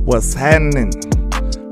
What's happening?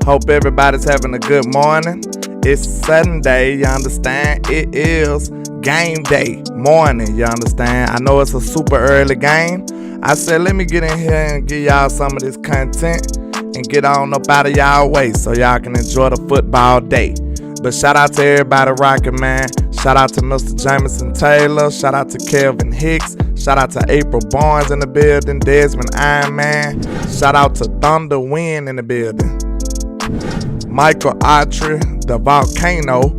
Hope everybody's having a good morning. It's Sunday, you understand? It is game day morning, you understand? I know it's a super early game. I said, let me get in here and give y'all some of this content and get on up out of y'all way so y'all can enjoy the football day. But shout out to everybody rocking, man. Shout out to Mr. Jameson Taylor. Shout out to Kelvin Hicks. Shout out to April Barnes in the building. Desmond Iron Man. Shout out to Thunder Wind in the building. Michael Autry, the Volcano,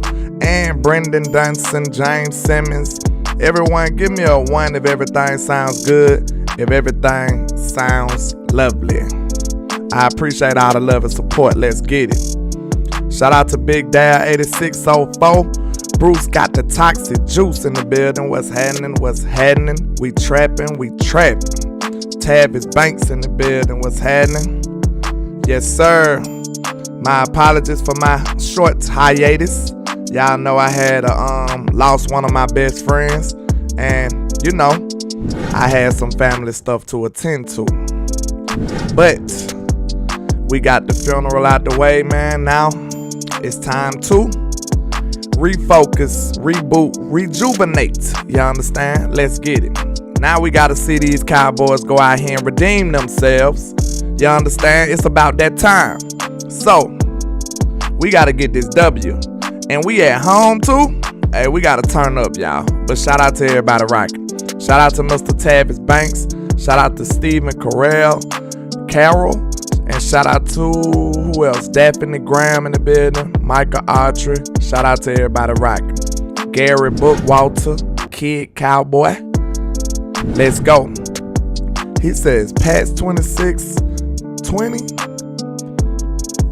and Brendan Dunson, James Simmons. Everyone, give me a 1 if everything sounds good, if everything sounds lovely. I appreciate all the love and support. Let's get it. Shout out to Big Dad 8604. Bruce got the toxic juice in the building. What's happening? What's happening? We trapping, we trapping. Tavis Banks in the building. What's happening? Yes, sir. My apologies for my short hiatus. Y'all know I had lost one of my best friends, and you know I had some family stuff to attend to. But we got the funeral out the way, man. Now it's time to refocus, reboot, rejuvenate. You understand? Let's get it. Now we gotta see these Cowboys go out here and redeem themselves. You understand? It's about that time. So we gotta get this W. And we at home too. Hey, we gotta turn up, y'all. But shout out to everybody rocking. Shout out to Mr. Tavis Banks. Shout out to Stephen Carroll. And shout out to, who else? Daphne Graham in the building. Michael Autry. Shout out to everybody rocking. Gary Bookwalter. Kid Cowboy. Let's go. He says, Pat's 26-20.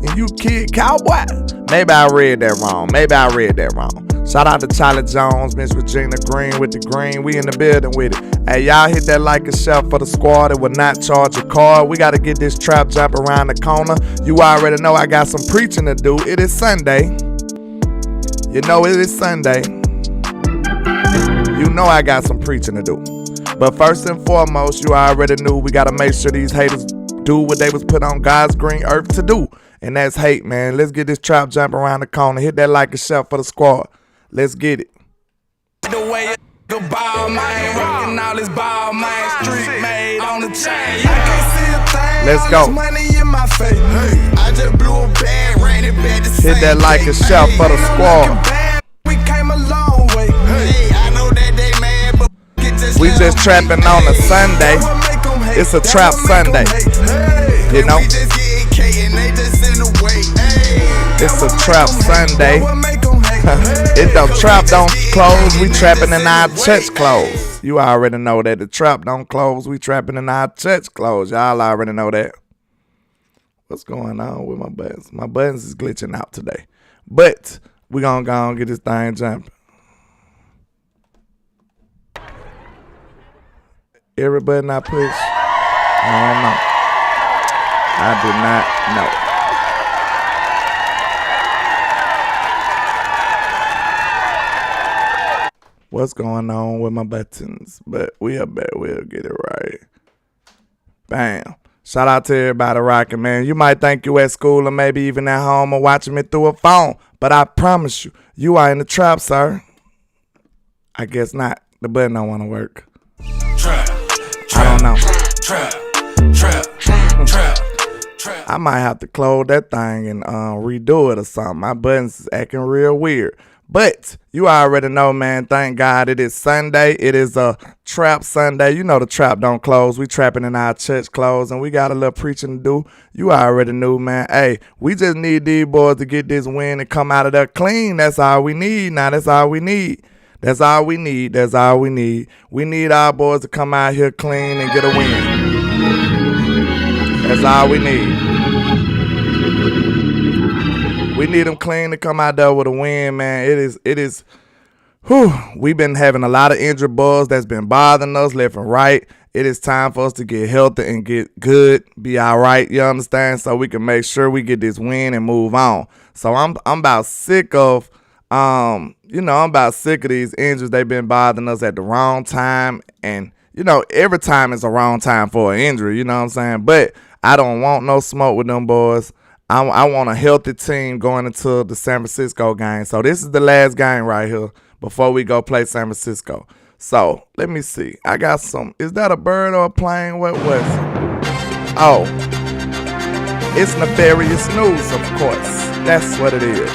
And you Kid Cowboy. Maybe I read that wrong. Shout out to Charlie Jones, Miss Regina Green with the green. We in the building with it. Hey, y'all hit that like and share for the squad. It will not charge a card. We got to get this trap jump around the corner. You already know I got some preaching to do. It is Sunday. You know it is Sunday. You know I got some preaching to do. But first and foremost, you already knew we got to make sure these haters do what they was put on God's green earth to do. And that's hate, man. Let's get this trap jump around the corner. Hit that like and share for the squad. Let's get it. The way the ball, man, rocking all this ball, man, street made on the chain. I can't see a thing. Let's go. Money in my face. I just blew a bag, ran it back the Hit that like and share for the squad. We came a long way. Hey, I know that they mad, but we just trapping on a Sunday. It's a trap Sunday. You know? It's a trap Sunday. If the trap don't close, we trapping in our church clothes. You already know that the trap don't close, we trapping in our church clothes. Y'all already know that. What's going on with my buttons? My buttons is glitching out today. But we gonna go and get this thing jumping. Every button I push, I don't know. I do not know. What's going on with my buttons? But we'll get it right. Bam. Shout out to everybody rocking, man. You might think you at school or maybe even at home or watching me through a phone. But I promise you, you are in the trap, sir. I guess not. The button don't want to work. Trap. I don't know. Trap. I might have to close that thing and redo it or something. My buttons is acting real weird. But you already know, man. Thank God it is Sunday. It is a trap Sunday. You know the trap don't close. We trapping in our church clothes and we got a little preaching to do. You already knew, man. Hey, we just need these boys to get this win and come out of there clean. That's all we need. Now that's all we need. That's all we need. That's all we need. We need our boys to come out here clean and get a win. That's all we need. We need them clean to come out there with a win, man. It is. We've been having a lot of injured boys that's been bothering us left and right. It is time for us to get healthy and get good, be all right, you understand? So we can make sure we get this win and move on. So I'm about sick of I'm about sick of these injuries. They've been bothering us at the wrong time. And, every time is a wrong time for an injury, you know what I'm saying? But I don't want no smoke with them boys. I want a healthy team going into the San Francisco game. So this is the last game right here before we go play San Francisco. So let me see. I got some. Is that a bird or a plane? What was it? Oh, it's nefarious news, of course. That's what it is.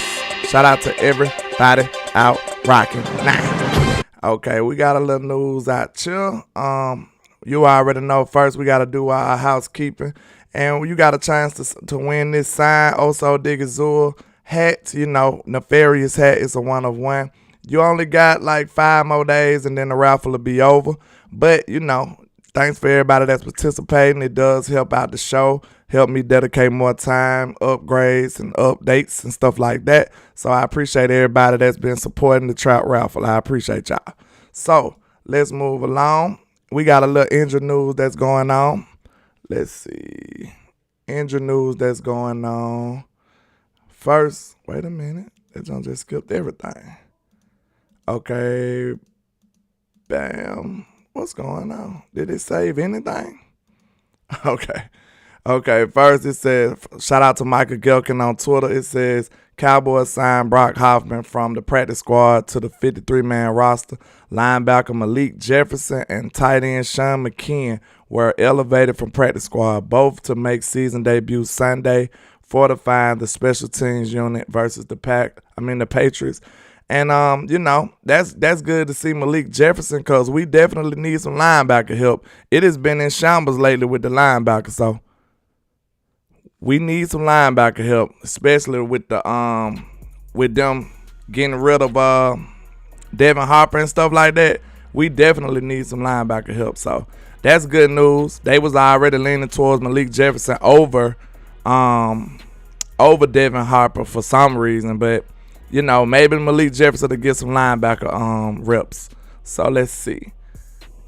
Shout out to everybody out rocking now. Okay, we got a little news out here. You already know. First, we got to do our housekeeping. And you got a chance to win this signed Oso Digazul hat. You know, nefarious hat is a 1 of 1. You only got like 5 more days and then the raffle will be over. But, you know, thanks for everybody that's participating. It does help out the show, help me dedicate more time, upgrades and updates and stuff like that. So I appreciate everybody that's been supporting the Trout raffle. I appreciate y'all. So let's move along. We got a little injury news that's going on. Let's see. Injury news that's going on. First, wait a minute. That just skipped everything. Okay. Bam. What's going on? Did it save anything? Okay. First it says, shout out to Michael Gelkin on Twitter. It says, Cowboys signed Brock Hoffman from the practice squad to the 53-man roster. Linebacker Malik Jefferson and tight end Sean McKeon were elevated from practice squad, both to make season debuts Sunday, fortifying the special teams unit versus the Patriots. And you know, that's good to see Malik Jefferson because we definitely need some linebacker help. It has been in shambles lately with the linebacker, so we need some linebacker help, especially with the with them getting rid of Devin Harper and stuff like that. We definitely need some linebacker help. So that's good news. They was already leaning towards Malik Jefferson over Devin Harper for some reason, but you know, maybe Malik Jefferson to get some linebacker reps. So let's see.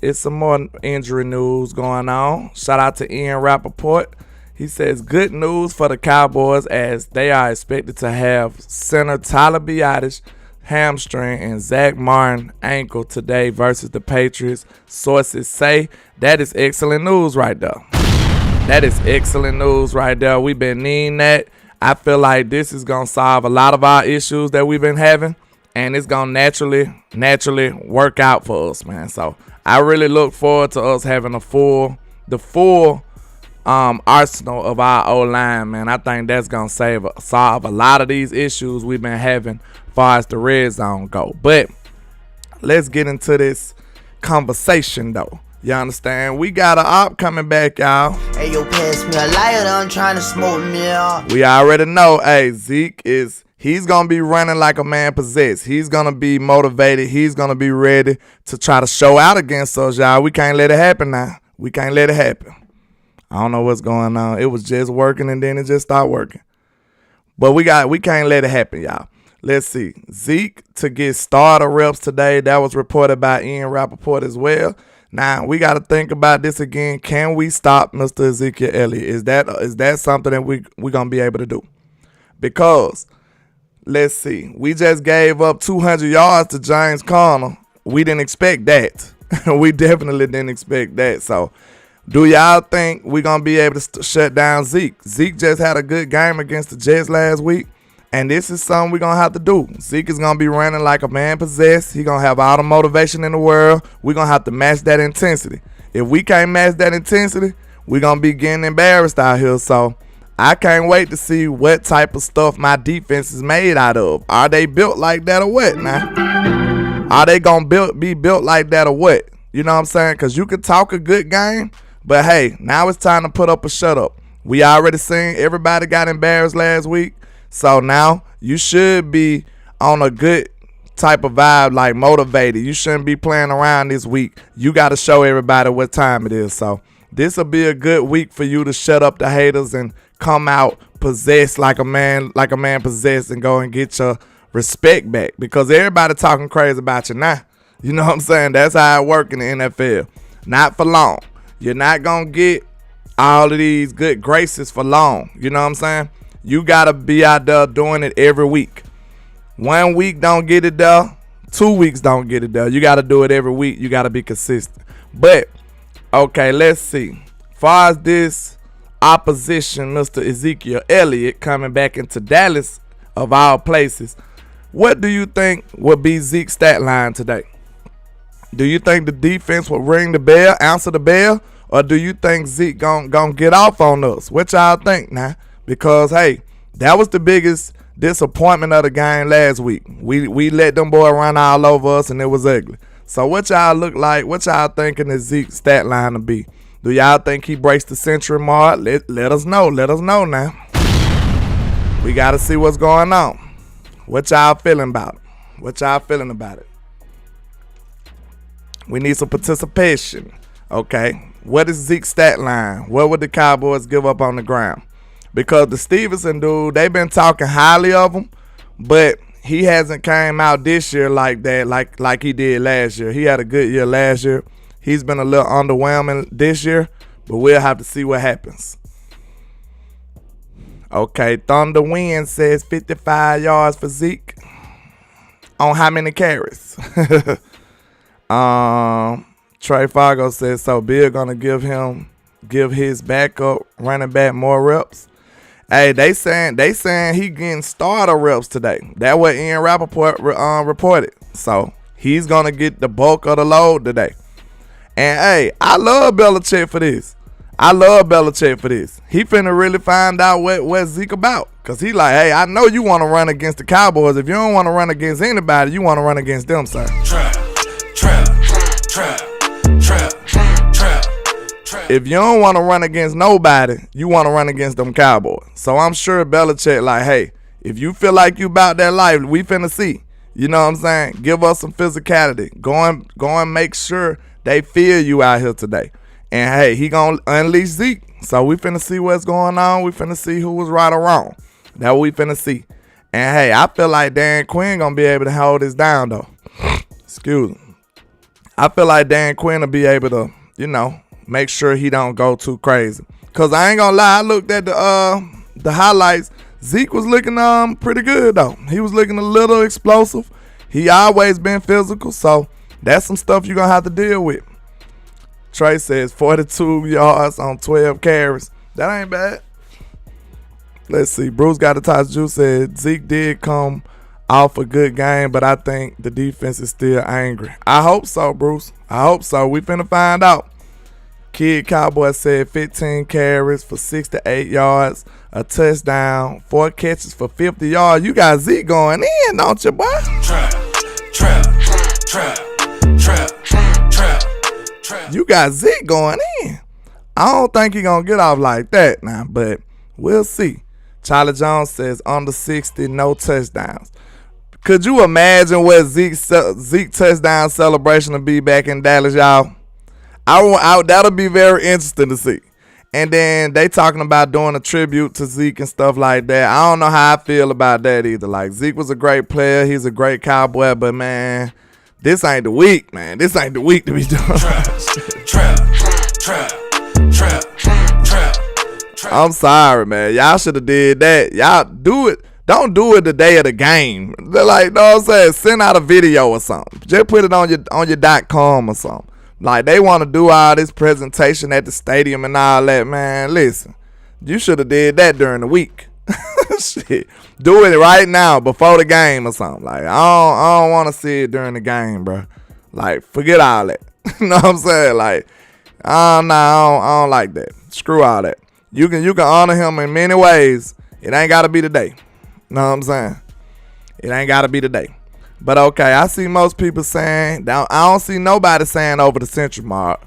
It's some more injury news going on. Shout out to Ian Rappaport. He says, good news for the Cowboys as they are expected to have center Tyler Biadasz hamstring and Zach Martin ankle today versus the Patriots. Sources say that is excellent news right there. That is excellent news right there. We've been needing that. I feel like this is going to solve a lot of our issues that we've been having, and it's going to naturally work out for us, man. So I really look forward to us having the full arsenal of our O-line, man. I think that's going to solve a lot of these issues we've been having as far as the red zone go. But let's get into this conversation, though. You understand? We got an op coming back, y'all. Hey, yo, pass me a lighter, I'm trying to smoke me out. We already know, hey, Zeke he's going to be running like a man possessed. He's going to be motivated. He's going to be ready to try to show out against us, y'all. We can't let it happen now. We can't let it happen. I don't know what's going on. It was just working and then it just stopped working. But we can't let it happen, y'all. Let's see. Zeke to get starter reps today. That was reported by Ian Rappaport as well. Now, we got to think about this again. Can we stop Mr. Ezekiel Elliott? Is that something that we're going to be able to do? Because, let's see, we just gave up 200 yards to James Conner. We didn't expect that. We definitely didn't expect that. So, do y'all think we're going to be able to shut down Zeke? Zeke just had a good game against the Jets last week. And this is something we're going to have to do. Zeke is going to be running like a man possessed. He's going to have all the motivation in the world. We're going to have to match that intensity. If we can't match that intensity, we're going to be getting embarrassed out here. So I can't wait to see what type of stuff my defense is made out of. Are they built like that or what now? Are they going to be built like that or what? You know what I'm saying? Because you can talk a good game, but hey, now it's time to put up a shut up. We already seen everybody got embarrassed last week. So now you should be on a good type of vibe, like motivated. You shouldn't be playing around this week. You got to show everybody what time it is. So this will be a good week for you to shut up the haters and come out possessed like a man possessed and go and get your respect back. Because everybody talking crazy about you now. You know what I'm saying? That's how it works in the NFL. Not for long. You're not going to get all of these good graces for long. You know what I'm saying? You got to be out there doing it every week. 1 week don't get it there. 2 weeks don't get it there. You got to do it every week. You got to be consistent. But, okay, let's see. As far as this opposition, Mr. Ezekiel Elliott, coming back into Dallas, of all places. What do you think will be Zeke's stat line today? Do you think the defense will ring the bell, answer the bell, or do you think Zeke gon' get off on us? What y'all think now? Because, hey, that was the biggest disappointment of the game last week. We let them boys run all over us, and it was ugly. So what y'all look like? What y'all thinking is Zeke's stat line to be? Do y'all think he breaks the century mark? Let us know. Let us know now. We got to see what's going on. What y'all feeling about it? What y'all feeling about it? We need some participation. Okay. What is Zeke's stat line? What would the Cowboys give up on the ground? Because the Stevenson dude, they've been talking highly of him, but he hasn't came out this year like that, like he did last year. He had a good year last year. He's been a little underwhelming this year, but we'll have to see what happens. Okay, Thunder Wind says 55 yards for Zeke. On how many carries? Trey Fargo says, so Bill gonna give his backup running back more reps. Hey, they saying he getting starter reps today. That's what Ian Rappaport reported. So he's gonna get the bulk of the load today. And hey, I love Belichick for this. He finna really find out what Zeke about. Cause he like, hey, I know you want to run against the Cowboys. If you don't want to run against anybody, you want to run against them, sir. Trap. If you don't want to run against nobody, you want to run against them Cowboys. So I'm sure Belichick like, hey, if you feel like you about that life, we finna see. You know what I'm saying? Give us some physicality. Go and make sure they feel you out here today. And hey, he gonna unleash Zeke. So we finna see what's going on. We finna see who was right or wrong. That's what we finna see. And hey, I feel like Dan Quinn gonna be able to hold this down though. Excuse me. I feel like Dan Quinn will be able to, make sure he don't go too crazy. Cause I ain't gonna lie, I looked at the highlights. Zeke was looking pretty good though. He was looking a little explosive. He always been physical, so that's some stuff you're gonna have to deal with. Trey says 42 yards on 12 carries. That ain't bad. Let's see. Bruce got a touch. Juice said Zeke did come off a good game, but I think the defense is still angry. I hope so, Bruce. I hope so. We finna find out. Kid Cowboy said 15 carries for 6 to 8 yards, a touchdown, 4 catches for 50 yards. You got Zeke going in, don't you, boy? Trap. You got Zeke going in. I don't think he gonna get off like that now, but we'll see. Charlie Jones says under 60, no touchdowns. Could you imagine what Zeke touchdown celebration will be back in Dallas, y'all? That'll be very interesting to see. And then they talking about doing a tribute to Zeke and stuff like that. I don't know how I feel about that either. Like, Zeke was a great player. He's a great Cowboy, but man, this ain't the week, man. This ain't the week to be doing. Trap. I'm sorry, man. Y'all should have did that. Y'all do it. Don't do it the day of the game. They're like, know what I'm saying? Send out a video or something. Just put it on your .com or something. Like, they want to do all this presentation at the stadium and all that, man. Listen, you should have did that during the week. Shit. Do it right now before the game or something. Like, I don't want to see it during the game, bro. Like, forget all that. You know what I'm saying? Like, I don't like that. Screw all that. You can honor him in many ways. It ain't got to be today. You know what I'm saying? It ain't got to be today. But okay, I see most people saying, I don't see nobody saying over the century mark.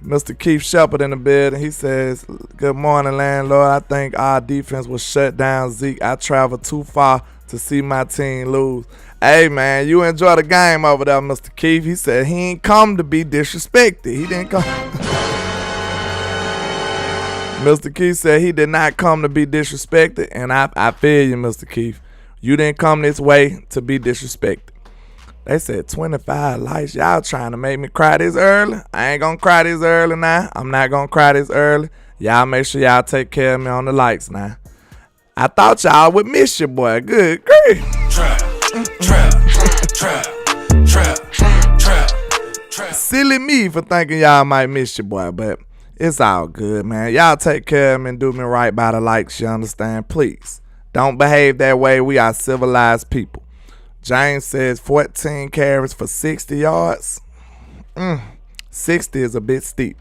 Mr. Keith Shepard in the building, he says, good morning, landlord. I think our defense will shut down Zeke. I traveled too far to see my team lose. Hey, man, you enjoy the game over there, Mr. Keith. He said he ain't come to be disrespected. He didn't come. Mr. Keith said he did not come to be disrespected, and I feel you, Mr. Keith. You didn't come this way to be disrespected. They said 25 likes. Y'all trying to make me cry this early. I ain't gonna cry this early now. I'm not gonna cry this early. Y'all make sure y'all take care of me on the likes now. I thought y'all would miss your boy. Good grief. Trap. Silly me for thinking y'all might miss your boy, but It's all good, man. Y'all take care of me and do me right by the likes, you understand? Please. Don't behave that way. We are civilized people. James says 14 carries for 60 yards. 60 is a bit steep.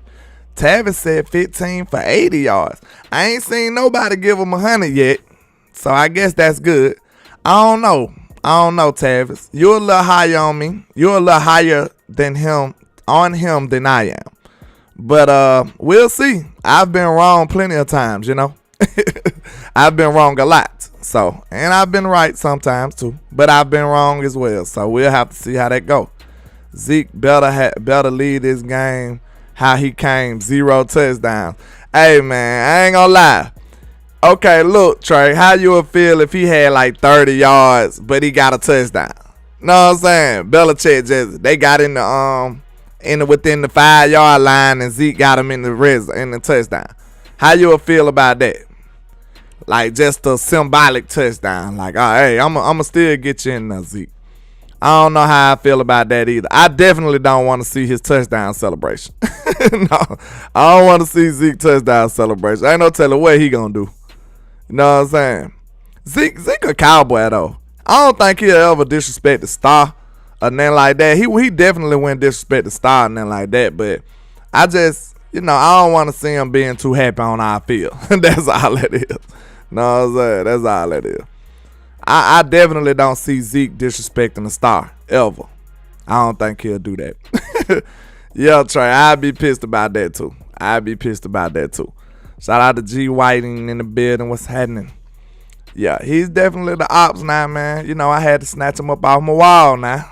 Tavis said 15 for 80 yards. I ain't seen nobody give him 100 yet, so I guess that's good. I don't know, Tavis. You're a little higher on me. You're a little higher than him than I am. But we'll see. I've been wrong plenty of times, you know. I've been wrong a lot. So, and I've been right sometimes too. But I've been wrong as well. So we'll have to see how that go. Zeke better lead this game how he came, 0 touchdowns. Hey man, I ain't gonna lie. Okay, look, Trey, how you would feel if he had like 30 yards, but he got a touchdown? Know what I'm saying? Belichick they got in the within the 5-yard line, and Zeke got him in the touchdown. How you would feel about that? Like just a symbolic touchdown. Like, oh, hey, I'ma still get you in there, Zeke. I don't know how I feel about that either. I definitely don't want to see his touchdown celebration. No, I don't want to see Zeke touchdown celebration. Ain't no telling what he gonna do. You know what I'm saying? Zeke a cowboy though. I don't think he'll ever disrespect the star or nothing like that. He definitely wouldn't disrespect the star or nothing like that. But I just, I don't want to see him being too happy on our field. That's all it is. Know what I'm saying? That's all it is. I definitely don't see Zeke disrespecting the star ever. I don't think he'll do that. Yeah, Trey, I'd be pissed about that too. Shout out to G Whiting in the building. What's happening? Yeah, he's definitely the ops now, man. I had to snatch him up off my wall now.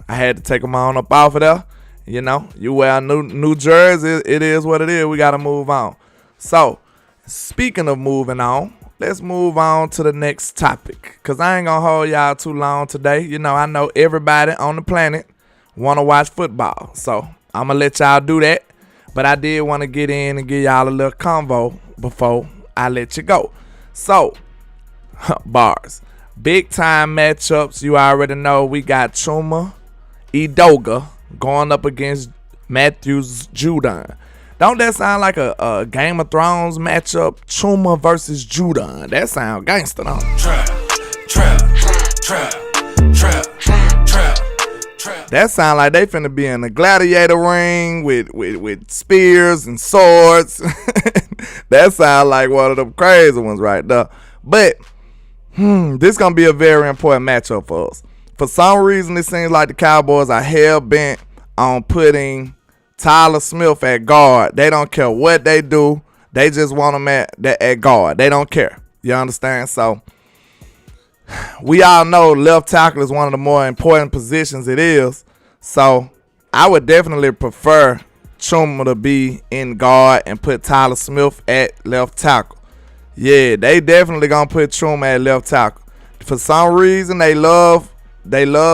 I had to take him on up off of there. You wear a new jersey, it is what it is. We got to move on. So, speaking of moving on, let's move on to the next topic, because I ain't going to hold y'all too long today. I know everybody on the planet want to watch football, so I'm going to let y'all do that. But I did want to get in and give y'all a little convo before I let you go. So, bars. Big time matchups. You already know we got Chuma Edoga going up against Matthews Judon. Don't that sound like a Game of Thrones matchup? Chuma versus Judon. That sound gangster, don't it? Trap. That sound like they finna be in a gladiator ring with spears and swords. That sound like one of them crazy ones right there. But this gonna be a very important matchup for us. For some reason, it seems like the Cowboys are hell bent on putting Tyler Smith at guard. They don't care what they do. They just want him at guard. They don't care. You understand? So we all know left tackle is one of the more important positions it is. So I would definitely prefer Chuma to be in guard and put Tyler Smith at left tackle. Yeah, they definitely gonna put Chuma at left tackle. For some reason, they love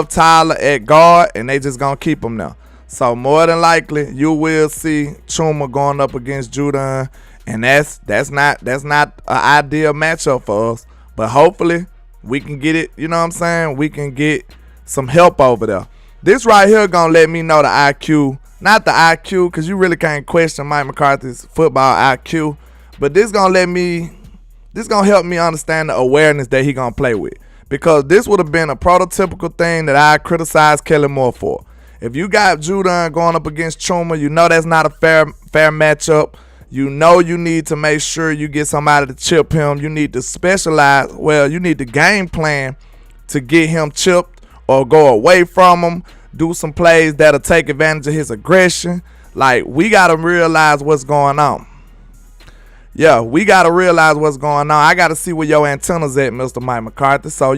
Tyler at guard, and they just gonna keep him there. So more than likely, you will see Chuma going up against Judon, and that's not an ideal matchup for us. But hopefully, we can get it. You know what I'm saying? We can get some help over there. This right here gonna let me know the IQ, not the IQ, because you really can't question Mike McCarthy's football IQ. But this gonna help me understand the awareness that he gonna play with. Because this would have been a prototypical thing that I criticized Kelly Moore for. If you got Judon going up against Chuma, you know that's not a fair matchup. You know you need to make sure you get somebody to chip him. You need to specialize. Well, you need to game plan to get him chipped or go away from him. Do some plays that'll take advantage of his aggression. Like, we got to realize what's going on. Yeah, we got to realize what's going on. I got to see where your antennas at, Mr. Mike McCarthy. So,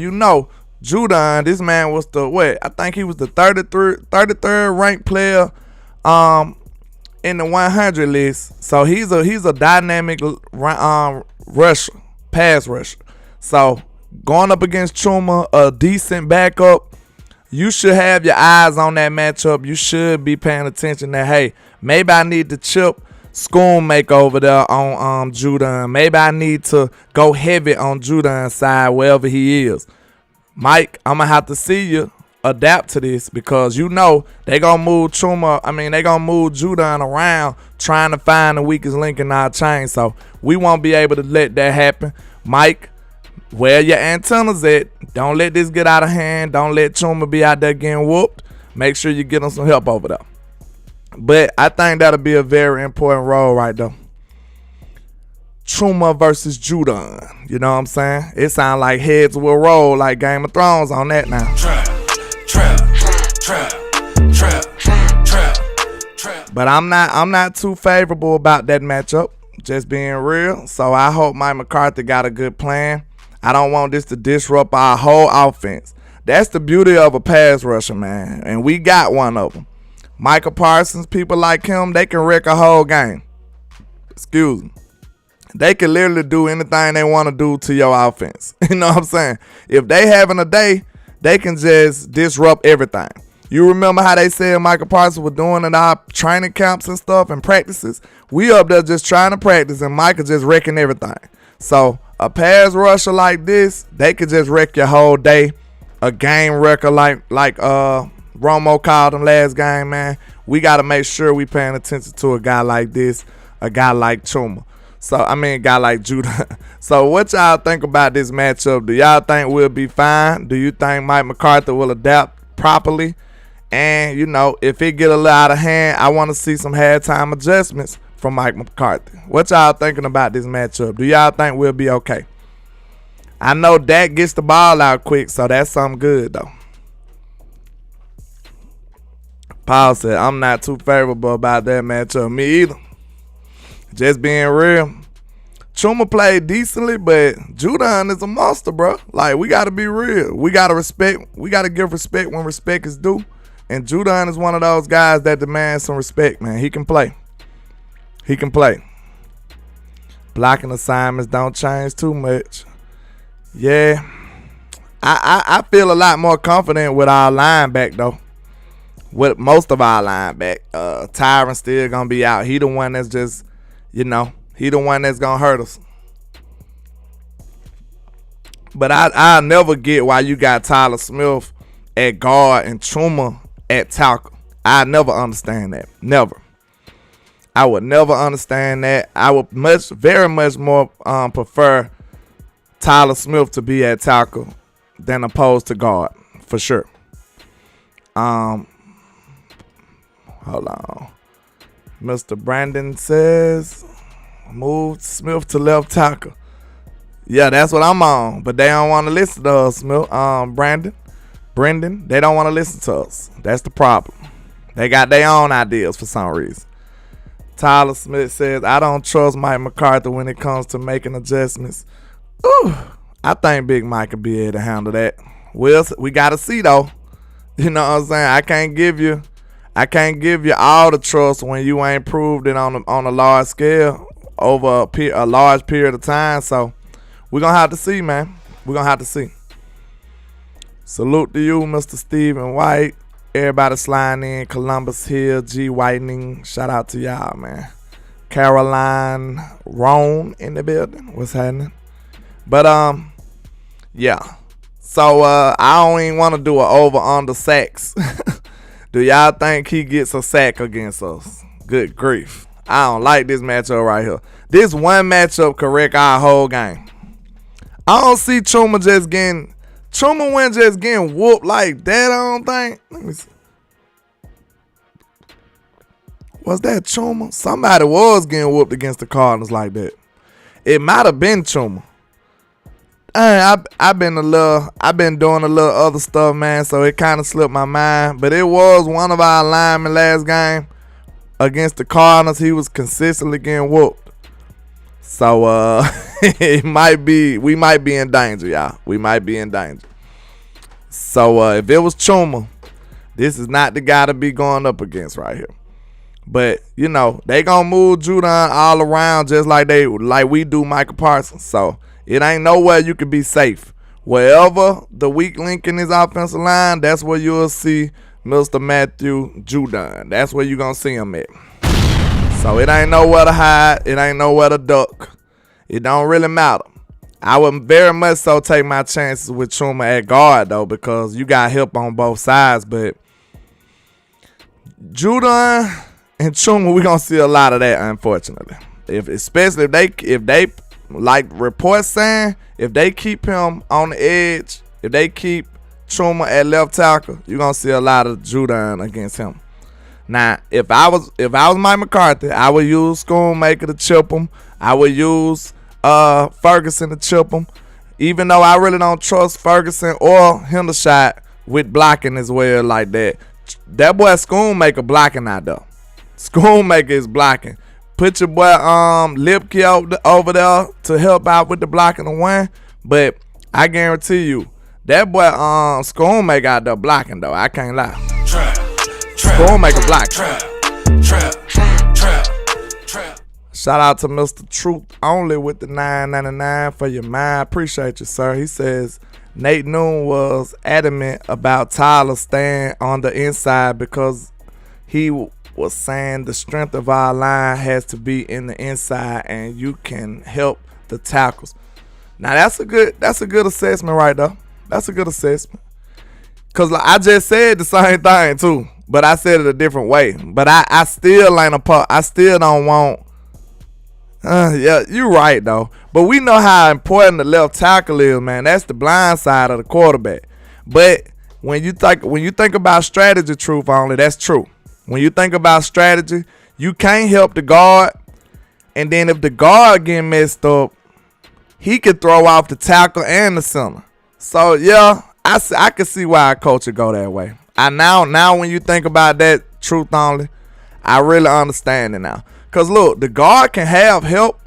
Judon, this man was I think he was the 33rd ranked player in the 100 list. So he's a dynamic rusher, pass rusher. So going up against Chuma, a decent backup, you should have your eyes on that matchup. You should be paying attention that, hey, maybe I need to chip Schoonmaker over there on Judon. Maybe I need to go heavy on Judon's side wherever he is. Mike, I'm going to have to see you adapt to this because you know they gonna move they gonna move Judon around trying to find the weakest link in our chain. So we won't be able to let that happen. Mike, where your antennas at? Don't let this get out of hand. Don't let Chuma be out there getting whooped. Make sure you get him some help over there. But I think that'll be a very important role right there. Chuma versus Judon. You know what I'm saying? It sounds like heads will roll like Game of Thrones on that now. But I'm not too favorable about that matchup, just being real. So I hope Mike McCarthy got a good plan. I don't want this to disrupt our whole offense. That's the beauty of a pass rusher, man. And we got one of them. Micah Parsons, people like him, they can wreck a whole game. Excuse me. They can literally do anything they want to do to your offense. You know what I'm saying? If they having a day, they can just disrupt everything. You remember how they said Micah Parsons was doing in our training camps and stuff and practices? We up there just trying to practice and Micah just wrecking everything. So a pass rusher like this, they could just wreck your whole day. A game wrecker like Romo called him last game, man. We got to make sure we paying attention to a guy like this, a guy like Chuma. A guy like Judah. So what y'all think about this matchup? Do y'all think we'll be fine? Do you think Mike McCarthy will adapt properly? And, you know, if it get a little out of hand, I want to see some halftime adjustments from Mike McCarthy. What y'all thinking about this matchup? Do y'all think we'll be okay? I know Dak gets the ball out quick, so that's something good, though. Paul said, I'm not too favorable about that matchup. Me either. Just being real. Chuma played decently, but Judon is a monster, bro. Like, we got to be real. We got to give respect when respect is due. And Judon is one of those guys that demands some respect, man. He can play. He can play. Blocking assignments don't change too much. Yeah. I feel a lot more confident with our linebacker, though. With most of our linebacker. Tyron still going to be out. He the one that's just, you know, he the one that's going to hurt us. But I never get why you got Tyler Smith at guard and Chuma at tackle. I never understand that. Never. I would never understand that. I would very much more prefer Tyler Smith to be at tackle than opposed to guard, for sure. Hold on. Mr. Brandon says, move Smith to left tackle. Yeah, that's what I'm on. But they don't want to listen to us, Smith. Brendan, they don't want to listen to us. That's the problem. They got their own ideas for some reason. Tyler Smith says, I don't trust Mike McCarthy when it comes to making adjustments. Ooh, I think Big Mike could be able to handle that. We got to see, though. You know what I'm saying? I can't give you all the trust when you ain't proved it on a large scale over a large period of time. So we're going to have to see, man. We're going to have to see. Salute to you, Mr. Stephen White. Everybody sliding in. Columbus Hill, G. Whitening. Shout out to y'all, man. Caroline Roan in the building. What's happening? But, yeah. So, I don't even want to do an over-under sacks. Do y'all think he gets a sack against us? Good grief. I don't like this matchup right here. This one matchup could wreck our whole game. I don't see Chuma when just getting whooped like that, I don't think. Let me see. Was that Chuma? Somebody was getting whooped against the Cardinals like that. It might have been Chuma. I've been doing a little other stuff, man, so it kind of slipped my mind. But it was one of our linemen last game against the Cardinals. He was consistently getting whooped. So we might be in danger, y'all. We might be in danger. So if it was Chuma, this is not the guy to be going up against right here. But you know, they gonna move Judon all around just like we do Micah Parsons. So it ain't nowhere you can be safe. Wherever the weak link in his offensive line, that's where you'll see Mr. Matthew Judon. That's where you're going to see him at. So it ain't nowhere to hide. It ain't nowhere to duck. It don't really matter. I would very much so take my chances with Chuma at guard, though, because you got help on both sides. But Judon and Chuma, we're going to see a lot of that, unfortunately. Especially if they like reports saying, if they keep him on the edge, if they keep Chuma at left tackle, you're going to see a lot of Judon against him. Now, if I was Mike McCarthy, I would use Schoonmaker to chip him. I would use Ferguson to chip him, even though I really don't trust Ferguson or Hendershot with blocking as well like that. That boy Schoonmaker blocking out there. Schoonmaker is blocking. Put your boy Lipke over there to help out with the blocking the one, but I guarantee you that boy Schoonmaker out there blocking though. I can't lie. Schoonmaker blocking. Shout out to Mr. Truth Only with the $9.99 for your mind. Appreciate you, sir. He says Nate Noon was adamant about Tyler staying on the inside because he was saying the strength of our line has to be in the inside and you can help the tackles. Now that's a good assessment right there. That's a good assessment. Cause like I just said the same thing too, but I said it a different way. But I still ain't a part. I still don't want. Yeah, you're right though. But we know how important the left tackle is, man. That's the blind side of the quarterback. But when you think about strategy, Truth Only, that's true. When you think about strategy, you can't help the guard. And then if the guard get messed up, he could throw off the tackle and the center. So yeah, I can see why a coach would go that way. Now when you think about that, Truth Only, I really understand it now. Because, look, the guard can have help.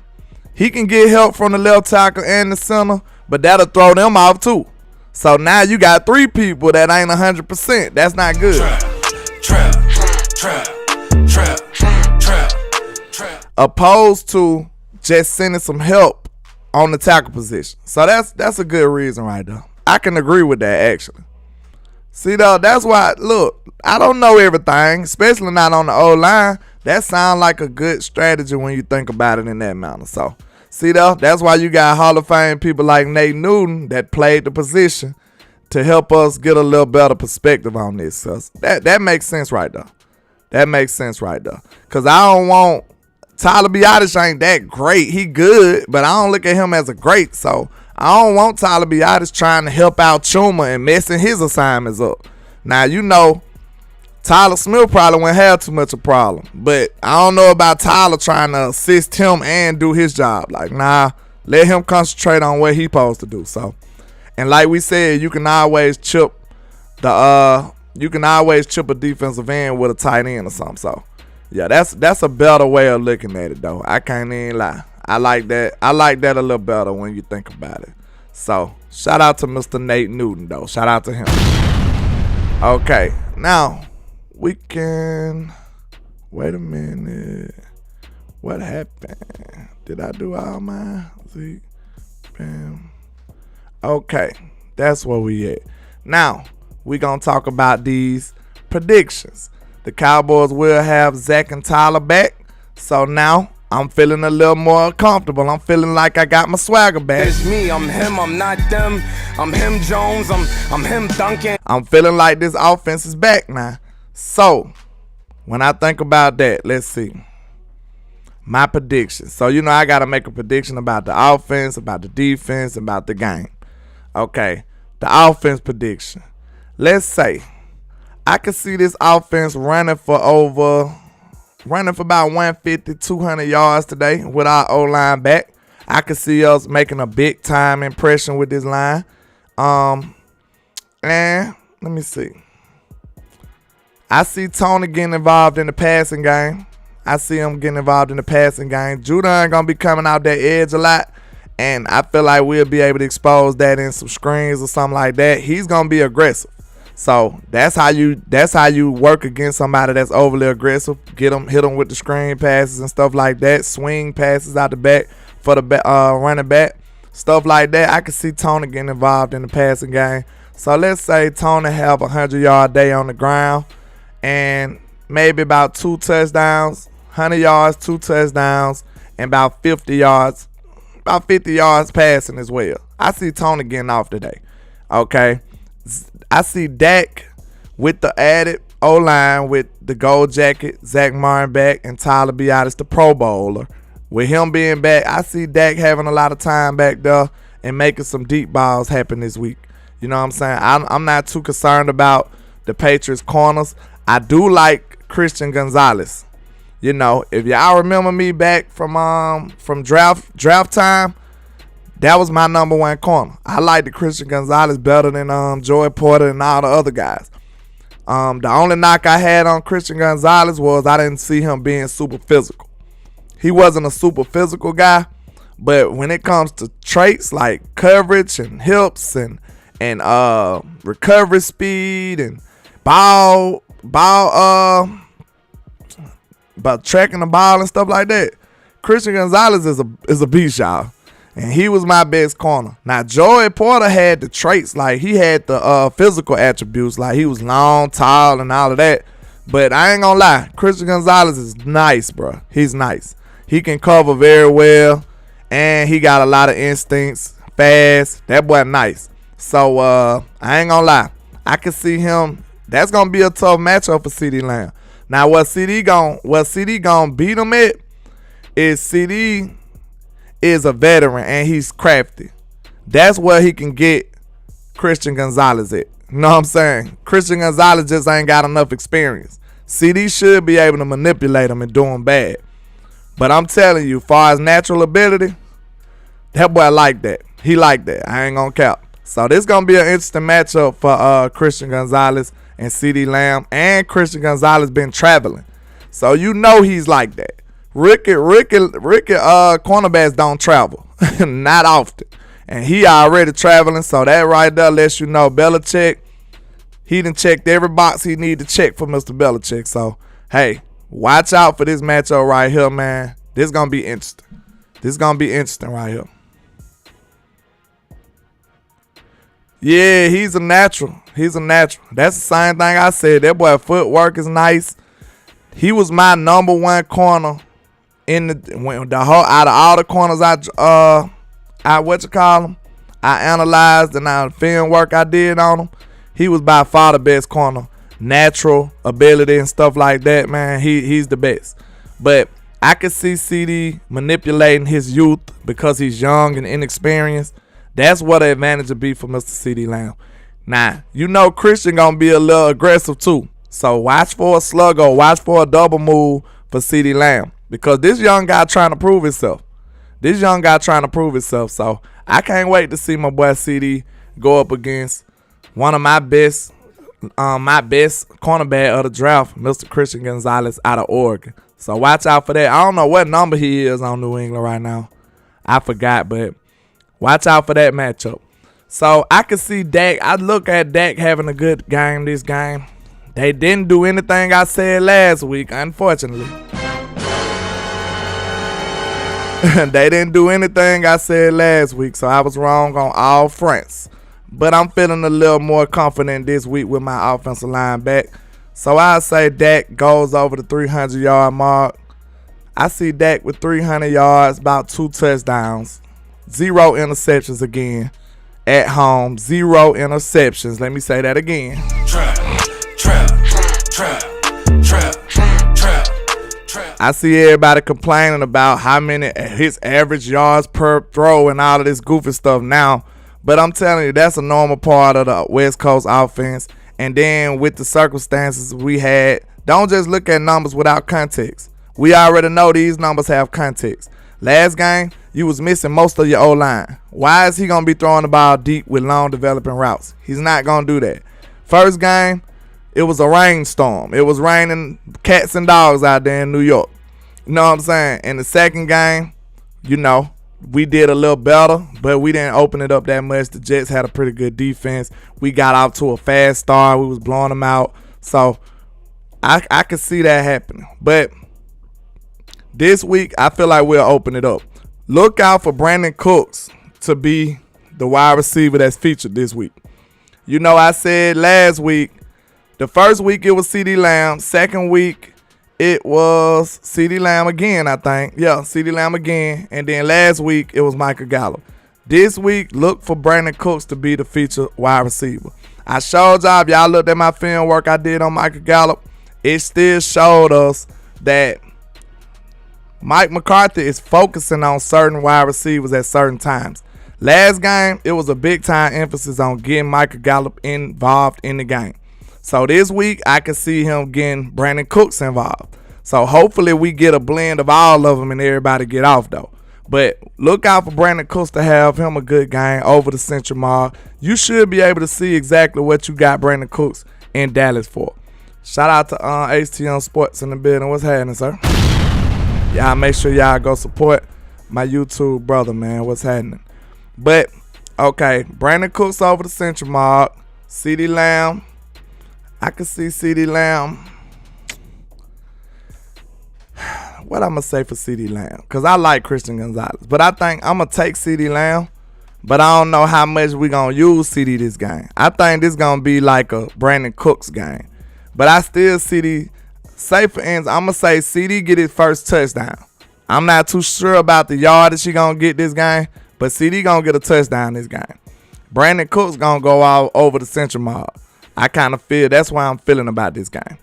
He can get help from the left tackle and the center, but that'll throw them off too. So now you got three people that ain't 100%. That's not good. Opposed to just sending some help on the tackle position. So that's a good reason right there. I can agree with that, actually. See, though, that's why, look, I don't know everything, especially not on the O-line. That sounds like a good strategy when you think about it in that manner. So, see, though, that's why you got Hall of Fame people like Nate Newton that played the position to help us get a little better perspective on this. So that makes sense right there. That makes sense right there. Because I don't want Tyler Biadasz ain't that great. He good, but I don't look at him as a great. So, I don't want Tyler Biadasz trying to help out Chuma and messing his assignments up. Now, you know, Tyler Smith probably wouldn't have too much of a problem. But I don't know about Tyler trying to assist him and do his job. Like, nah, let him concentrate on what he's supposed to do. So, and like we said, you can always chip a defensive end with a tight end or something. So, yeah, that's a better way of looking at it, though. I can't even lie. I like that. I like that a little better when you think about it. So, shout out to Mr. Nate Newton, though. Shout out to him. Okay, now we can. Wait a minute. What happened? Did I do all mine? Zeke, bam. Okay, that's where we at. Now we gonna talk about these predictions. The Cowboys will have Zach and Tyler back. So now I'm feeling a little more comfortable. I'm feeling like I got my swagger back. It's me, I'm him, I'm not them. I'm him Jones, I'm him Duncan. I'm feeling like this offense is back now. So, when I think about that, let's see. My prediction. So, you know, I got to make a prediction about the offense, about the defense, about the game. Okay, the offense prediction. Let's say I can see this offense running for about 150, 200 yards today with our O-line back. I could see us making a big-time impression with this line. And let me see. I see Tony getting involved in the passing game. I see him getting involved in the passing game. Judon going to be coming out that edge a lot, and I feel like we'll be able to expose that in some screens or something like that. He's going to be aggressive. So that's how you work against somebody that's overly aggressive. Hit them with the screen passes and stuff like that. Swing passes out the back for the running back, stuff like that. I can see Tony getting involved in the passing game. So let's say Tony have a 100-yard day on the ground and maybe about 2 touchdowns, 100 yards, 2 touchdowns, and about 50 yards about 50 yards passing as well. I see Tony getting off today. Okay. I see Dak with the added O-line with the gold jacket, Zach Martin back, and Tyler Biadasz, the Pro Bowler. With him being back, I see Dak having a lot of time back there and making some deep balls happen this week. You know what I'm saying? I'm not too concerned about the Patriots corners. I do like Christian Gonzalez. You know, if y'all remember me back from draft time, that was my number one corner. I like the Christian Gonzalez better than Joey Porter and all the other guys. The only knock I had on Christian Gonzalez was I didn't see him being super physical. He wasn't a super physical guy, but when it comes to traits like coverage and hips and recovery speed and ball about tracking the ball and stuff like that, Christian Gonzalez is a beast, y'all. And he was my best corner. Now, Joey Porter had the traits, like he had the physical attributes, like he was long, tall, and all of that. But I ain't gonna lie, Christian Gonzalez is nice, bro. He's nice. He can cover very well, and he got a lot of instincts, fast. That boy nice. So I ain't gonna lie, I can see him. That's gonna be a tough matchup for CeeDee Lamb. Now, what CeeDee gonna beat him at is CeeDee is a veteran and he's crafty. That's where he can get Christian Gonzalez at. You know what I'm saying? Christian Gonzalez just ain't got enough experience. CeeDee should be able to manipulate him and do him bad. But I'm telling you, far as natural ability, that boy like that. He like that. I ain't gonna cap. So this gonna be an interesting matchup for Christian Gonzalez and CeeDee Lamb. And Christian Gonzalez been traveling, so you know he's like that. Ricky cornerbacks don't travel, not often, and he already traveling. So that right there lets you know Belichick, he done checked every box he need to check for Mr. Belichick. So hey, watch out for this matchup right here, man. This gonna be interesting. This gonna be interesting right here. Yeah, he's a natural. He's a natural. That's the same thing I said. That boy footwork is nice. He was my number one corner in the whole out of all the corners I analyzed and the film work I did on him. He was by far the best corner. Natural ability and stuff like that, man. He's the best. But I could see CeeDee manipulating his youth because he's young and inexperienced. That's what the advantage would be for Mr. CeeDee Lamb. Now, you know Christian going to be a little aggressive too. So watch for a slugger, watch for a double move for CeeDee Lamb. Because this young guy trying to prove himself. So I can't wait to see my boy CeeDee go up against one of my best cornerback of the draft, Mr. Christian Gonzalez out of Oregon. So watch out for that. I don't know what number he is on New England right now. I forgot, but watch out for that matchup. So I can see Dak. I look at Dak having a good game this game. They didn't do anything I said last week, unfortunately. They didn't do anything I said last week, so I was wrong on all fronts. But I'm feeling a little more confident this week with my offensive line back. So I say Dak goes over the 300-yard mark. I see Dak with 300 yards, about 2 touchdowns. 0 interceptions again at home. 0 interceptions. Let me say that again. Trap. I see everybody complaining about how many his average yards per throw and all of this goofy stuff now. But I'm telling you, that's a normal part of the West Coast offense. And then with the circumstances we had, don't just look at numbers without context. We already know these numbers have context. Last game, you was missing most of your O-line. Why is he going to be throwing the ball deep with long developing routes? He's not going to do that. First game, it was a rainstorm. It was raining cats and dogs out there in New York. You know what I'm saying? In the second game, you know, we did a little better, but we didn't open it up that much. The Jets had a pretty good defense. We got off to a fast start. We was blowing them out. So I could see that happening. But this week, I feel like we'll open it up. Look out for Brandon Cooks to be the wide receiver that's featured this week. You know, I said last week, the first week it was CeeDee Lamb. Second week, it was CeeDee Lamb again, I think. Yeah, CeeDee Lamb again. And then last week, it was Michael Gallup. This week, look for Brandon Cooks to be the feature wide receiver. I showed y'all, if y'all looked at my film work I did on Michael Gallup, it still showed us that Mike McCarthy is focusing on certain wide receivers at certain times. Last game, it was a big-time emphasis on getting Michael Gallup involved in the game. So this week, I can see him getting Brandon Cooks involved. So hopefully we get a blend of all of them and everybody get off, though. But look out for Brandon Cooks to have him a good game over the central mark. You should be able to see exactly what you got Brandon Cooks in Dallas for. Shout out to HTM Sports in the building. What's happening, sir? Y'all make sure y'all go support my YouTube brother, man. What's happening? But, okay, Brandon Cooks over the central mark. CeeDee Lamb. I can see CeeDee Lamb. What I'm going to say for CeeDee Lamb? Because I like Christian Gonzalez. But I think I'm going to take CeeDee Lamb. But I don't know how much we going to use CeeDee this game. I think this going to be like a Brandon Cooks game. But I still CeeDee, say for instance, I'm going to say CeeDee get his first touchdown. I'm not too sure about the yardage she going to get this game. But CeeDee going to get a touchdown this game. Brandon Cooks going to go all over the central mark. I kind of feel that's why I'm feeling about this game.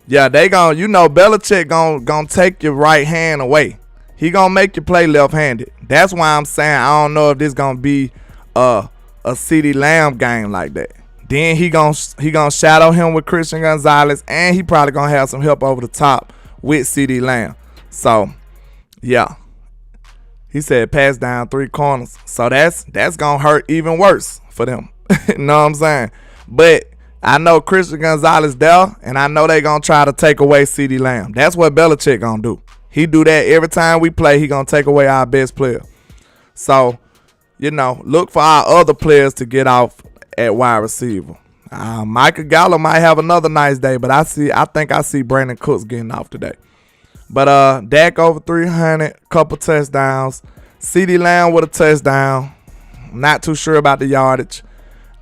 Yeah, they gon', Belichick gon' take your right hand away. He gonna make you play left-handed. That's why I'm saying I don't know if this gonna be a CeeDee Lamb game like that. Then he gonna shadow him with Christian Gonzalez, and he probably gonna have some help over the top with CeeDee Lamb. So, yeah. He said pass down 3 corners. So that's gonna hurt even worse for them. You know what I'm saying? But I know Christian Gonzalez there, and I know they going to try to take away CeeDee Lamb. That's what Belichick going to do. He do that every time we play. He going to take away our best player. So, look for our other players to get off at wide receiver. Michael Gallup might have another nice day, but I think I see Brandon Cooks getting off today. But Dak over 300, couple touchdowns. CeeDee Lamb with a touchdown. Not too sure about the yardage.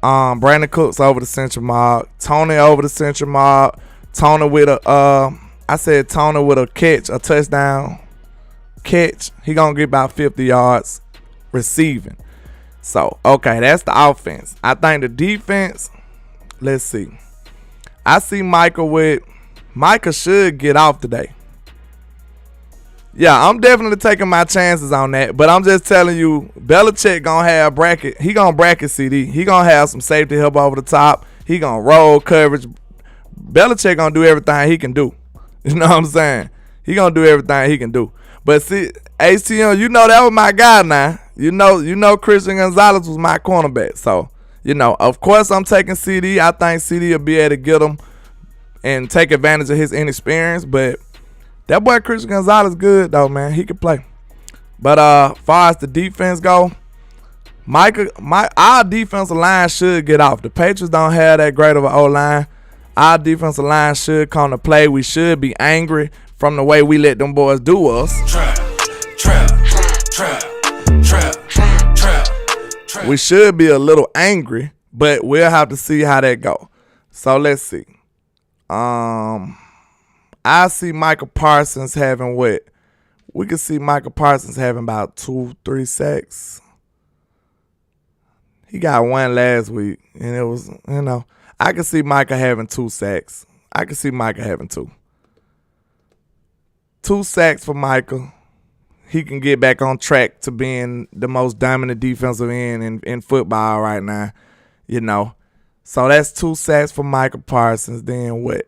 Brandon Cooks over the central mark. Tony over the central mark. Tony with a catch, a touchdown catch. He gonna get about 50 yards receiving. So, okay, that's the offense. I think the defense, let's see. I see Micah should get off today. Yeah, I'm definitely taking my chances on that. But I'm just telling you, Belichick gonna have bracket. He gonna bracket CeeDee. He gonna have some safety help over the top. He gonna roll coverage. Belichick gonna do everything he can do. You know what I'm saying? He gonna do everything he can do. But see, HTM, that was my guy now. Christian Gonzalez was my cornerback. So, of course I'm taking CeeDee. I think CeeDee will be able to get him and take advantage of his inexperience. But that boy Christian Gonzalez good though, man. He can play. But far as the defense go, our defensive line should get off. The Patriots don't have that great of an O-line. Our defensive line should come to play. We should be angry from the way we let them boys do us. We should be a little angry, but we'll have to see how that go. So let's see. I see Michael Parsons having what? We could see Michael Parsons having about 2-3 sacks. He got one last week, and it was, I could see Micah having 2 sacks. I could see Micah having 2. 2 sacks for Micah. He can get back on track to being the most dominant defensive end in football right now, So that's 2 sacks for Michael Parsons. Then what?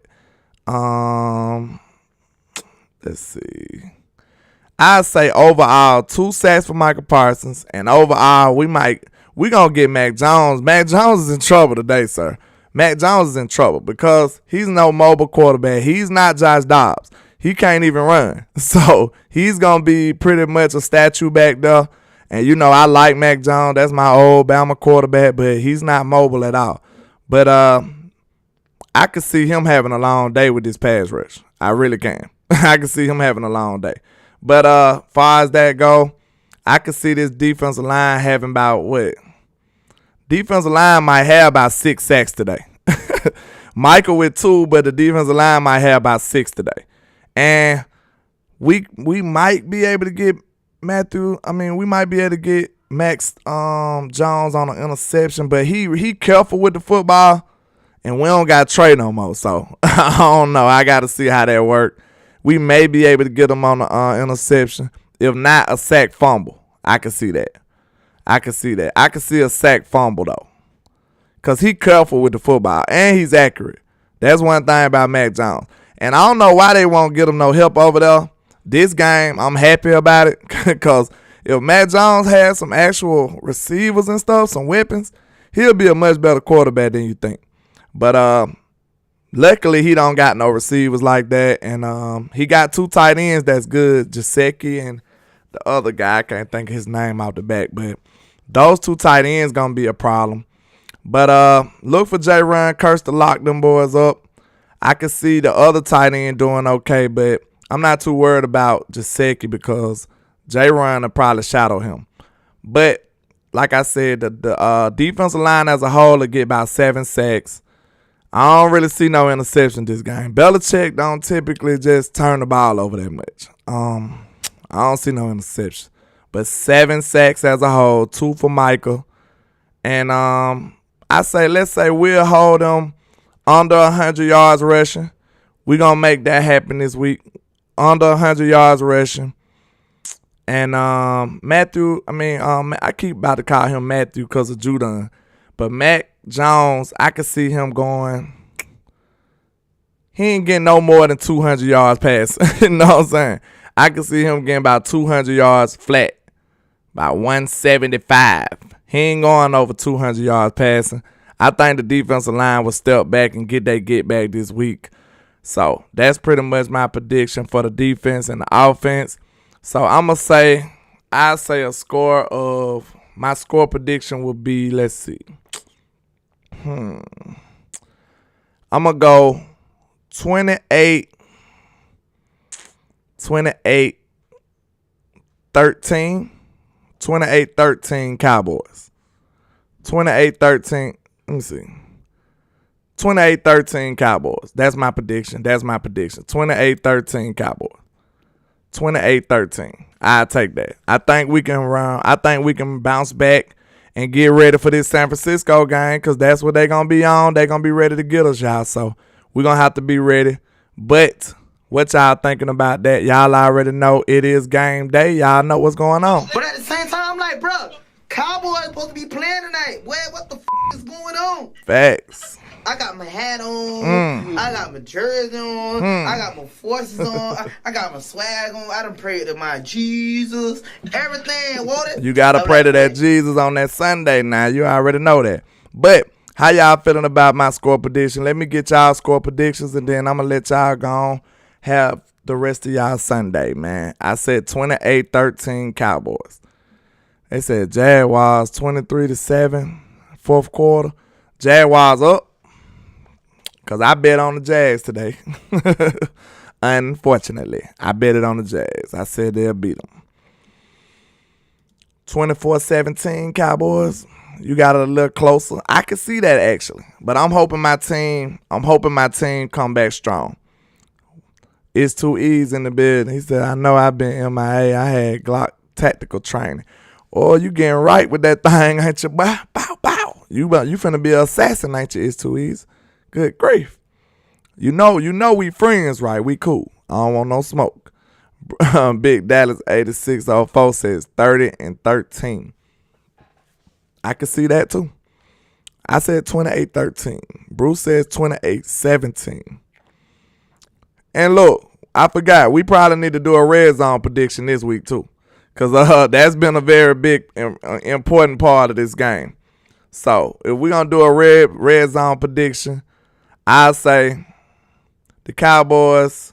Let's see. I'd say overall 2 sacks for Michael Parsons, and overall we gonna get Mac Jones. Mac Jones is in trouble today, sir. Mac Jones is in trouble because he's no mobile quarterback. He's not Josh Dobbs. He can't even run. So he's gonna be pretty much a statue back there. And I like Mac Jones. That's my old Bama quarterback, but he's not mobile at all. But I could see him having a long day with this pass rush. I really can. I can see him having a long day. But far as that go, I could see this defensive line having about what? Defensive line might have about 6 sacks today. Michael with 2, but the defensive line might have about 6 today. And we might be able to get we might be able to get Max Jones on an interception, but he careful with the football, and we don't got Trey no more. So I don't know. I got to see how that work. We may be able to get him on the interception. If not, a sack fumble. I can see that. I can see a sack fumble, though. Because he careful with the football, and he's accurate. That's one thing about Mac Jones. And I don't know why they won't get him no help over there. This game, I'm happy about it. Because if Mac Jones has some actual receivers and stuff, some weapons, he'll be a much better quarterback than you think. But luckily, he don't got no receivers like that. And he got 2 tight ends that's good, Gesicki and the other guy. I can't think of his name out the back. But those 2 tight ends going to be a problem. But look for J-Run Curse to lock them boys up. I can see the other tight end doing okay, but I'm not too worried about Gesicki because J-Run will probably shadow him. But like I said, the defensive line as a whole will get about 7 sacks. I don't really see no interception this game. Belichick don't typically just turn the ball over that much. I don't see no interception. But 7 sacks as a whole, 2 for Michael. And let's say we'll hold them under 100 yards rushing. We're going to make that happen this week. Under 100 yards rushing. And Matthew, I keep about to call him Matthew because of Judon. But Mac Jones, I can see him going. He ain't getting no more than 200 yards passing. You know what I'm saying? I can see him getting about 200 yards flat. About 175. He ain't going over 200 yards passing. I think the defensive line will step back and get back this week. So that's pretty much my prediction for the defense and the offense. So I'm going to say, my score prediction will be, let's see. I'm going to go 28-13 Cowboys. 28-13. Let me see. 28-13 Cowboys. That's my prediction. 28-13 Cowboys. 28-13. I'll take that. I think we can bounce back and get ready for this San Francisco game because that's what they're going to be on. They're going to be ready to get us, y'all. So we're going to have to be ready. But what y'all thinking about that? Y'all already know it is game day. Y'all know what's going on. But at the same time, I'm like, bro, Cowboys supposed to be playing tonight. What the is going on? Facts. I got my hat on. I got my jersey on. I got my forces on. I got my swag on. I done prayed to my Jesus. Everything. You got to pray to that Jesus on that Sunday now. You already know that. But how y'all feeling about my score prediction? Let me get y'all score predictions, and then I'm going to let y'all go on have the rest of y'all Sunday, man. I said 28-13 Cowboys. They said Jaguars 23-7, fourth quarter. Jaguars up. Because I bet on the Jags today. Unfortunately, I bet it on the Jags. I said they'll beat them. 24-17 Cowboys. You got it a little closer. I can see that actually. But I'm hoping my team come back strong. It's too easy in the building. He said, I know I've been MIA. I had Glock tactical training. Oh, you getting right with that thing, ain't you? Bow, bow, bow. You finna be an assassin, ain't you? It's too easy. Good grief. You know we friends, right? We cool. I don't want no smoke. Big Dallas 8604 says 30-13. I can see that too. I said 28-13. Bruce says 28-17. And look, I forgot. We probably need to do a red zone prediction this week too. Because that's been a very big, important part of this game. So if we're going to do a red zone prediction, I'll say the Cowboys,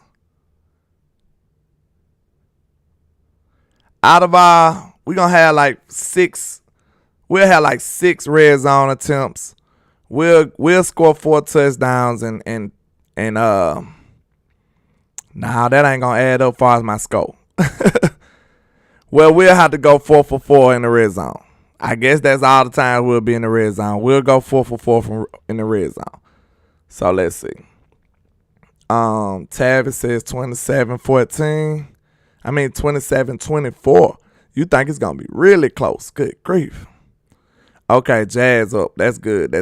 we're going to have like 6, we'll have like 6 red zone attempts. We'll score 4 touchdowns and that ain't going to add up as far as my score. Well, we'll have to go 4 for 4 in the red zone. I guess that's all the time we'll be in the red zone. We'll go 4 for 4 in the red zone. So let's see. Tavis says 27-14. 27-24. You think it's gonna be really close? Good grief. Okay, Jazz up. That's good.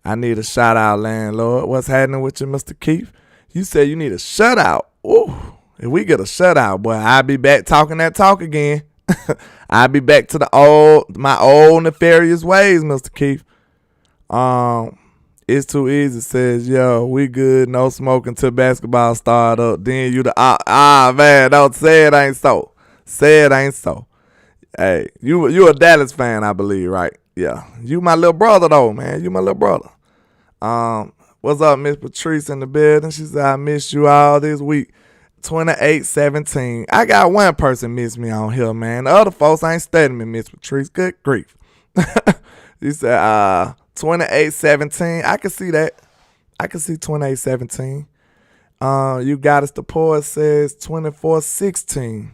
I need a shout out, landlord. What's happening with you, Mr. Keith? You said you need a shutout. Ooh, if we get a shutout, boy, I'll be back talking that talk again. I'll be back to my old nefarious ways, Mr. Keith. It's too easy. Says, yo, we good. No smoking till basketball start up. Then you man, don't say it ain't so. Say it ain't so. Hey, you a Dallas fan, I believe, right? Yeah. You my little brother, though, man. You my little brother. What's up, Miss Patrice in the building? She said, I missed you all this week. 28-17. I got one person miss me on here, man. The other folks ain't studying me, Miss Patrice. Good grief. She said, 28-17. I can see that. I can see 28-17. You got us. The poet says 24-16.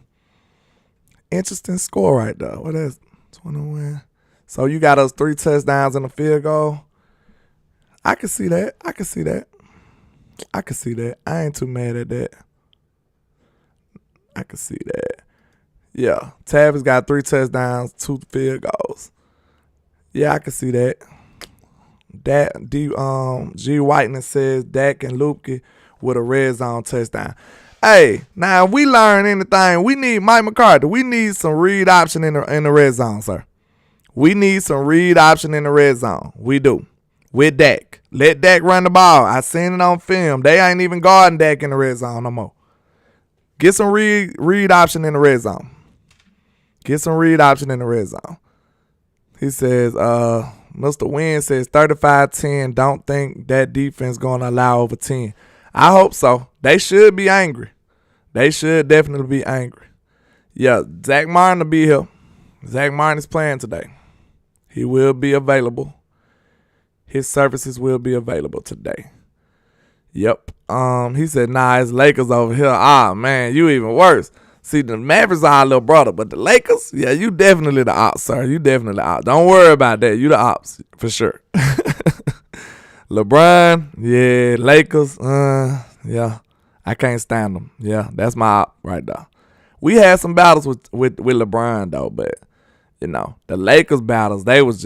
Interesting score right there. What is 21? So you got us 3 touchdowns and a field goal. I can see that. I can see that. I ain't too mad at that. I can see that. Yeah. Tavis got 3 touchdowns, 2 field goals. Yeah, I can see that. G. Whitening says Dak and Luke with a red zone touchdown. Hey, now if we learn anything, we need Mike McCarthy. We need some read option in the red zone, sir. We need some read option in the red zone. We do. With Dak. Let Dak run the ball. I seen it on film. They ain't even guarding Dak in the red zone no more. Get some read option in the red zone. Get some read option in the red zone. He says, Mr. Wynn says 35-10. Don't think that defense going to allow over 10. I hope so. They should be angry. They should definitely be angry. Yeah, Zach Martin will be here. Zach Martin is playing today. He will be available. His services will be available today. Yep. He said, nah, it's Lakers over here. Ah, man, you even worse. See, the Mavericks are our little brother, but the Lakers, yeah, you definitely the ops, sir. You definitely the ops. Don't worry about that. You the ops, for sure. LeBron, yeah, Lakers, yeah. I can't stand them. Yeah, that's my op right there. We had some battles with LeBron, though, but, you know, the Lakers battles, they was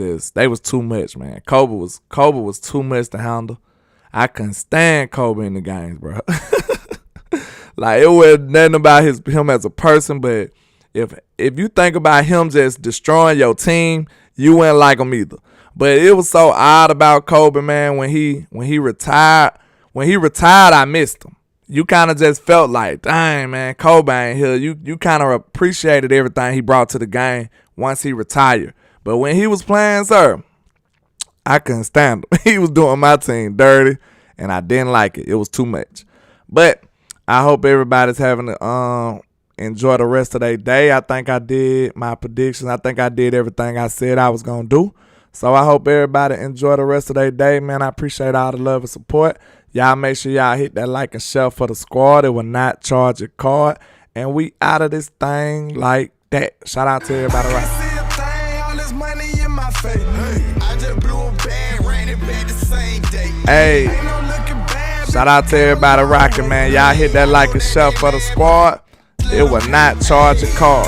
too much, man. Kobe was too much to handle. I couldn't stand Kobe in the games, bro. Like, it wasn't nothing about him as a person, but if you think about him just destroying your team, you wouldn't like him either. But it was so odd about Kobe, man, when he retired. When he retired, I missed him. You kind of just felt like, dang, man, Kobe ain't here. You kind of appreciated everything he brought to the game once he retired. But when he was playing, sir, I couldn't stand him. He was doing my team dirty, and I didn't like it. It was too much. But I hope everybody's having to enjoy the rest of their day. I think I did my predictions. I think I did everything I said I was going to do. So I hope everybody enjoy the rest of their day, man. I appreciate all the love and support. Y'all make sure y'all hit that like and share for the squad. It will not charge your card. And we out of this thing like that. Shout out to everybody right now. Hey, shout out to everybody rocking, man. Y'all hit that like and share for the squad. It will not charge a card.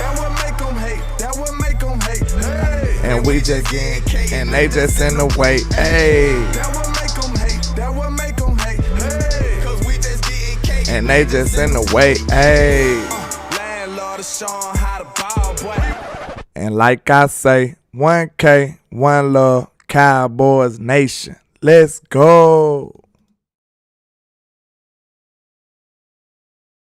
And we just getting, and they just in the way. Hey. And they just in the way. Hey. And like I say, 1K, 1 love, Cowboys Nation. Let's go.